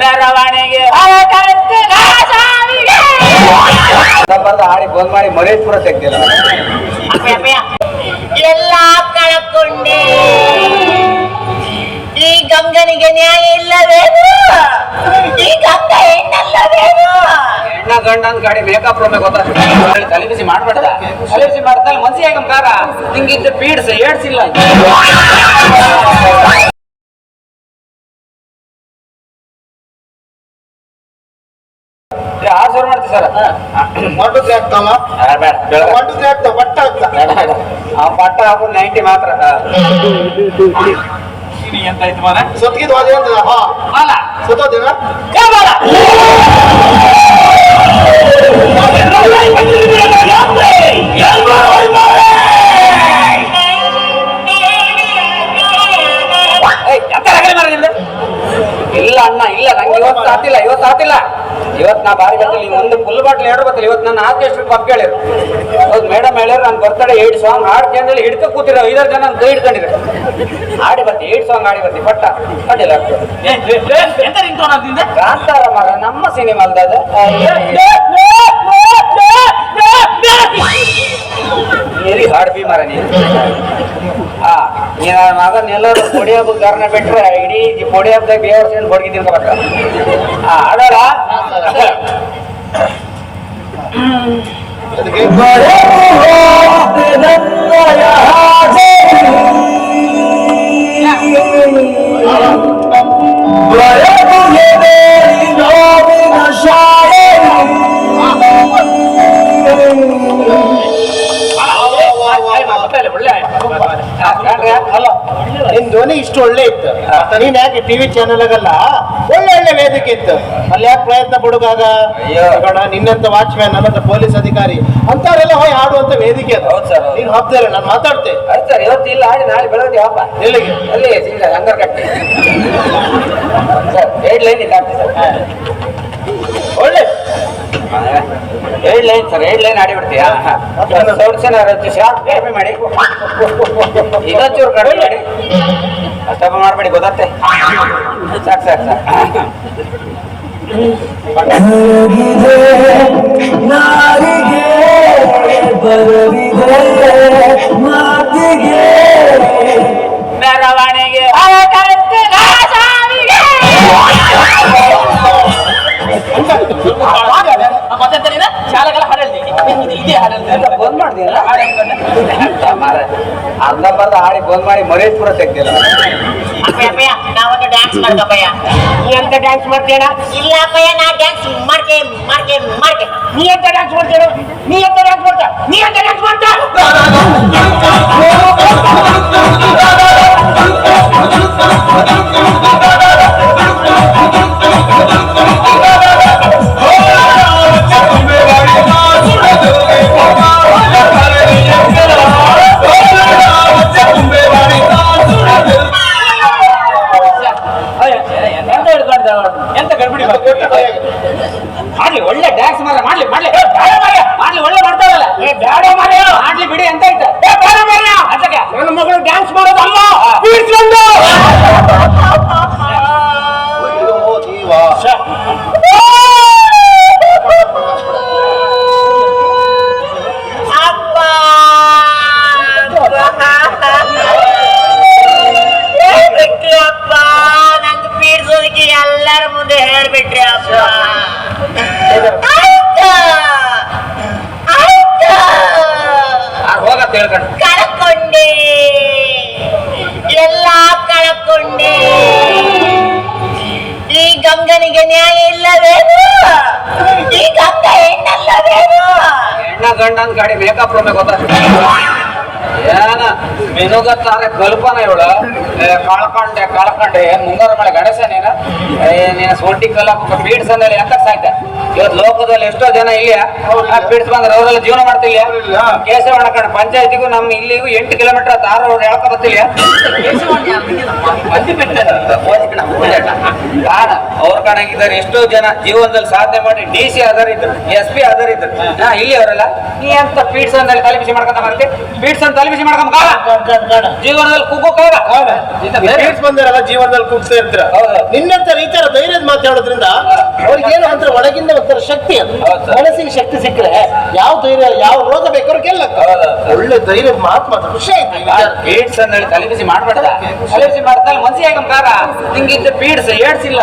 ಮೆರವಣಿಗೆ ಹಾಡಿ ಬಂದ್ ಮಾಡಿ ಮರೇಶ್ ಪುರ ತೆಗ್ದಿಲ್ಲ. ಎಲ್ಲ ಕಳಕೊಂಡೆ. ಈ ಗಂಗನಿಗೆ ನ್ಯಾಯ ಇಲ್ಲವೇನು? ಈ ಗಂಗ ಹೆಣ್ಣಲ್ಲವೇನು? ಹೆಣ್ಣ ಗಂಡ ಅಂತ ಗಾಡಿ ಮೇಕಪ್ ರೂಮೆ ಗೊತ್ತಾಗ್ತದೆ. ತಲೆ ಬಿಸಿ ಮಾಡ್ಬೇಡ. ತಲೆ ಬಿಸಿ ಮಾಡ್ತಾರೆ ಮನ್ಸಿ ಹೇಗಮ್ ಕಾರ ಹಿಂಗಿದ್ದು ಪೀಡ್ಸ್ ಏಡ್ಸಿಲ್ಲ. ಯಾರು ಶುರು ಮಾಡ್ತೀವಿ ಸರ್? ಮಟ್ಟಕ್ಕೆ ಆಗ್ತಾವ ಮಟ್ಟಕ್ಕೆ ಆಗ್ತಾವ ಬಟ್ಟ ಪಟ್ಟ ಹಾಕೋದು 90 ಮಾತ್ರ. ಎಂತ ಆಯ್ತು ಮಾರ ಸೊತ್ಗಿದ್ ವಾದ ಅಲ್ಲ ಸತ್ತೋದಿನ ಇಲ್ಲ ಅಣ್ಣ ಇಲ್ಲ ನಂಗೆ ಇವತ್ತು ಆತಿಲ್ಲ ಇವತ್ತು ನಾ ಬಾರಿ ಬರ್ತಿಲ್ಲ. ನೀವು ಒಂದು ಫುಲ್ ಬಾಟ್ಲ್ ಎರಡು ಬರ್ತಿಲ್ಲ. ಇವತ್ತು ನನ್ನ ಆರ್ಕೆಸ್ಟ್ರಾ ಪಪ್ ಕೇಳಿರು. ಹೌದು ಮೇಡಮ್ ಹೇಳ್ಯಾರ ನಾನು ಬರ್ತಾಳೆ 8 ಸಾಂಗ್ ಹಾಡ್ಕೊಂಡ್ರೆ ಹಿಡ್ಕ ಕೂತಿರೋ 5 ಜನ ನನ್ನ ಕೈ ಹಿಡ್ಕೊಂಡಿದ್ರು. ಹಾಡಿ ಬರ್ತಿ 8 ಸಾಂಗ್ ಹಾಡಿ ಬರ್ತಿ ಪಟ್ಟ ಅಡ್ಡಿಲ್ಲ. ಕಾಂತಾರ ಮರ ನಮ್ಮ ಸಿನಿಮಾ ಅಲ್ದದ ಏರಿ ಹಾಡ್ಬಿ ಮರ ನೀನು. ನೀನ ಮಗನ್ ಎಲ್ಲರೂ ಕೊಡಿ ಹಬ್ಬದ ಕಾರಣ ಬಿಟ್ರೆ ಇಡೀ ಕೊಡಿ ಹಬ್ಬದಾಗ ಬೇವರ್ಸ್ ಏನು ಬಡ್ಗಿ ತಿನ್ಕೋಬೇಕ. ಆಡೋಣ ಅಲ್ಲ ನಿನ್ ಧ್ವನಿ ಇಷ್ಟು ಒಳ್ಳೆ ಇತ್ತು. ನೀನ್ ಯಾಕೆ ಟಿವಿ ಚಾನೆಲ್ಗಲ್ಲ ಒಳ್ಳೆ ವೇದಿಕೆ ಇತ್ತು ಅಲ್ಲಿ ಯಾಕೆ ಪ್ರಯತ್ನ ಪಡುವಾಗ ನಿನ್ನಂತ ವಾಚ್ಮ್ಯಾನ್ ಅನ್ನಂತ ಪೊಲೀಸ್ ಅಧಿಕಾರಿ ಅಂತವರೆಲ್ಲ ಹೋಗಿ ಆಡುವಂತ ವೇದಿಕೆ ಅದು. ನೀನ್ ಹಬ್ಬದಲ್ಲಿ ನಾನು ಮಾತಾಡ್ತೆ ಸರ್ ಇವತ್ತು ಇಲ್ಲ ಹಾಡಿ ನಾಳೆ ಬೆಳಗ್ಗೆ ಹಬ್ಬ ಎಲ್ಲಿಗೆ ಅಲ್ಲಿ ಹಂಗಾರ್ ಕಟ್ಟಿ ಸರ್ 8 ಲೈನ್ ಇಲ್ಲ ಒಳ್ಳೆ 8 ಲೈನ್ ಸರ್ 8 ಲೈನ್ ಆಡಿ ಬಿಡ್ತೀಯಾ? ಶಾರ್ಟ್ ಕಡಿಮೆ ಮಾಡಿ ಇನ್ನೊಂಚೂರು ಕಡಿಮೆ ಮಾಡಿ ಅಷ್ಟಪ್ಪ ಮಾಡ್ಬೇಡಿ ಗೊತ್ತತ್ತೆ. ಸಾಕು ಸಾಕು ಸಾಕು ಮೆರವಣಿಗೆ ಶಾಲೆಗಳ ಹಾಡಲ್ದಿ ಇದೇ ಹಾಡಲ್ದಿ ಬಂದ್ ಮಾಡ್ದಿಲ್ಲ ಅರ್ಧ ಬರ್ಧ ಹಾಡಿ ಬಂದ್ ಮಾಡಿ ಮರೇಶ್ ಪುರ ತೆಗ್ದಿಲ್ಲ. ನಾವೊಂದು ಡ್ಯಾನ್ಸ್ ಮಾಡ್ಕಪ್ಪಯ್ಯ. ನೀ ಎಂತ ಡ್ಯಾನ್ಸ್ ಮಾಡ್ತೀಯ? ಇಲ್ಲ ಅಪ್ಪಯ್ಯ ನಾ ಡ್ಯಾನ್ಸ್ ಮಾಡ್ಕೆ ನೀ ಎಂತ ಡ್ಯಾನ್ಸ್ ಮಾಡ್ತೀಯ? ನೀ ಎಂತ ಡ್ಯಾನ್ಸ್ ಮಾಡ್ತಾ ಎಂತ ಗಡ್ಬಿಡಿ ಮಾಡ್ಲಿ ಒಳ್ಳೆ ಡ್ಯಾನ್ಸ್ ಮಾಡ್ಲಿ ಒಳ್ಳೆ ಮಾಡ್ತಾರಲ್ಲ ಮಾಡ್ಲಿ ಬಿಡಿ ಎಂತ ಆಯ್ತು ಅದಕ್ಕೆ ನನ್ನ ಮಗಳು ಡ್ಯಾನ್ಸ್ ಮಾಡೋದಲ್ಲ ಅಪ್ಪ ನಂಗೆ ಪೀಡ್ಸೋದಕ್ಕೆ ಎಲ್ಲರ ಮುಂದೆ ಹೇಳ್ಬಿಟ್ರಿ ಅಪ್ಪ. ಹೋಗತ್ತ ಹೇಳ್ಕೊಂಡು ಕಳ್ಕೊಂಡೆ ಎಲ್ಲ ಕಳ್ಕೊಂಡೆ. ಈ ಗಂಗನಿಗೆ ನ್ಯಾಯ ಇಲ್ಲವೇನು? ಈ ಗಂಗ ಹೆಣ್ಣಲ್ಲವೇನು? ಹೆಣ್ಣ ಗಂಡ ಅಂತ ಗಾಡಿ ಮೇಕಪ್ ರೂಮೆ ಗೊತ್ತಾಗ್ತದೆ. ಏನ ಮಿನುಗತ್ತಾರೆ ಕಲ್ಪನೆ ಇವಳು ಕಳ್ಕೊಂಡೆ ಮುಂಗಾರು ಮಳೆ ಗಣೇಶ ನೀನು ಸೊಂಟಿ ಕಲ್ಲಪ್ಪ ಪೀಡ್ಸ್ ಅಂದ್ರೆ ಎಂತ ಸಾಯ್ತೆ. ಇವತ್ತು ಲೋಕದಲ್ಲಿ ಎಷ್ಟೋ ಜನ ಇಲ್ಲಿ ಪೀಡ್ಸ್ ಬಂದ್ರೆ ಅವರೆಲ್ಲ ಜೀವನ ಮಾಡ್ತಿಲ್ಲ. ಕೇಶವಣ್ಣ ಕಡೆ ಪಂಚಾಯತಿಗೂ ನಮ್ಮ ಇಲ್ಲಿಗೂ 8 ಕಿಲೋಮೀಟರ್ ತಾರ ಅವ್ರು ಹೇಳ್ಕೊ ಬರ್ತಿಲ್ಲ. ಕಾಣ ಅವ್ರ ಕಾಣಾಗಿದ್ದಾರೆ ಎಷ್ಟೋ ಜನ ಜೀವನದಲ್ಲಿ ಸಾಧನೆ ಮಾಡಿ DC ಆಧಾರಿದ್ರು SP ಆಧಾರಿದ್ರು ಇಲ್ಲಿ ಅವರಲ್ಲ ನೀ ಅಂತ ಪೀಡ್ಸ್ ಅಂತ ತಲೆಬಿಸಿ ಮಾಡ್ಕೊಂತ ಬರ್ತಿ ಪೀಡ್ಸ್ ಅಂತ ತಲೆಬಿಸಿ ಮಾಡ್ಕೊಂಡ್ ಜೀವನದಲ್ಲಿ ಕುಗ್ಗೋಕಾಗ ಪೀಡ್ಸ್ ಬಂದಿರಲ್ಲ ಜೀವನದಲ್ಲಿ ಕುಗ್ತಾ ಇರ್ತೀರ. ಹೌದು. ನಿನ್ನಂತ ಈ ತರ ಧೈರ್ಯದ ಮಾತು ಹೇಳೋದ್ರಿಂದ ಅವ್ರಿಗೆ ಏನು ಒಂಥರ ಒಳಗಿಂದ ಒಂಥರ ಶಕ್ತಿ ಅಂತ ಹೌದು. ಮನಸ್ಸಿಗೆ ಶಕ್ತಿ ಸಿಕ್ಕರೆ ಯಾವ ಧೈರ್ಯ ಯಾವ ರೋಗ ಬೇಕಾದ್ರೂ ಗೆಲ್ಲಕ್ಕ. ಹೌದು. ಒಳ್ಳೆ ಧೈರ್ಯದ ಮಾತು ಮಾತ್ರ ಖುಷಿ ಆಯ್ತು ಈ ವಿಚಾರ. ಪೀಡ್ಸ್ ಅಂತ ಹೇಳಿ ತಲೆಬಿಸಿ ಮಾಡ್ಬೇಡ ತಲೆಬಿಸಿ ಮಾಡ್ತಾನೆ ಮನ್ಸಿಗೆ ಕಾರ ನಿಂಗಿದ್ದ ಪೀಡ್ಸ್ ಏಡ್ಸಿಲ್ಲ